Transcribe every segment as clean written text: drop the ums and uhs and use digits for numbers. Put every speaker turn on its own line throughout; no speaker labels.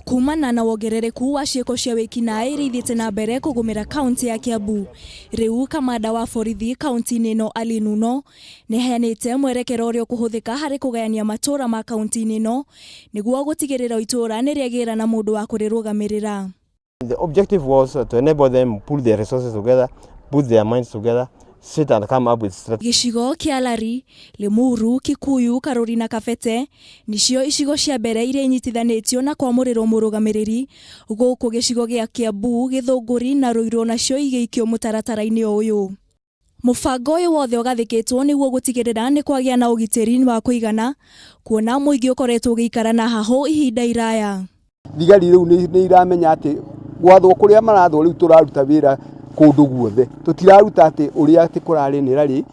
Kumana na wongerereku wa ciiko cia wikinai rithiite na mbere kugumira kaunti ya Kiambu, riu kamanda wa borithi kaunti-ini ino alinuno neheanite mwerekero uria kuhuthika hari kugayania matura ma kaunti-ini ino niguo gutigirira itura niriagira na mundu wa kurirugamirira.
The objective was to enable them to pull their resources together, put their minds together, sit and come up with strategy.
Gicigo kia Aria, Limuru, Kikuyu, Karuri na Kabete nicio icigo cia mbere iria inyitithanitio na kwamurirwo murugamiriri guku gicigo gia Kiambu, Githunguri na Ruiru nacio igeikio mutaratara-ini uyu. Mubango uyu wothe ugathikitwo niguo gutigirira ni kwagia na ugitiri wa kuigana kuona muingi ukoretwo giikara na haho ihinda iraya.
Thigari riu ni iramenya ati gwathwo kuria marathwo riu turaruta wira kundu guothe, tutiraruta ati uria ati kurari ni rari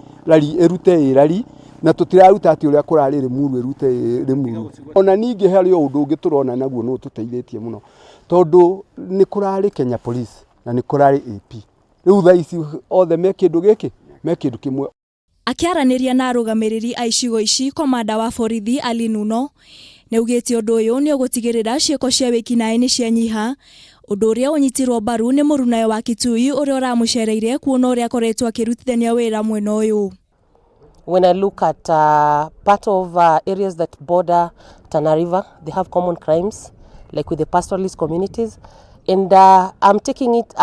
erute irari na tutiraruta ati uria kurari rimuru erute rimuru. Ona ningi hari undu ungi turona naguo no tuteithĩtie muno tondu ni kurari Kenya Police na ni kurari AP. Riu tha ici othe me kindu giki me kindu kimwe.
Akiaraniria na arugamiriri a icigo ici, komanda wa borithi alinuno neugite undu uyu ni ugutigirira ciiko cia wikinai ni cianyiha, undu uria unyitirwo mbaru ni murunayo wa Kitui uria uramucereire kuona uria akoretwo akirutithania wira mwena uyu.
When I look at part of areas that border Tana River, they have common crimes like with the pastoralist communities, and I'm taking it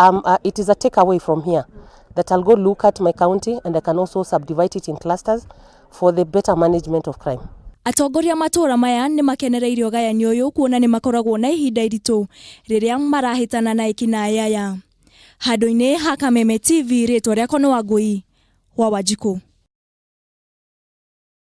it is a takeaway from here that I'll go look at my county and I can also subdivide it in clusters for the better management of crime.
Atongoria matura maya ni makenereirio gayani uyu kuona ni makoragwo na ihinda iritu riria marahitana na ekinai aya. Handu-ini ha Kameme TV, ritwa riakwa ni Wangui wa Wanjiku.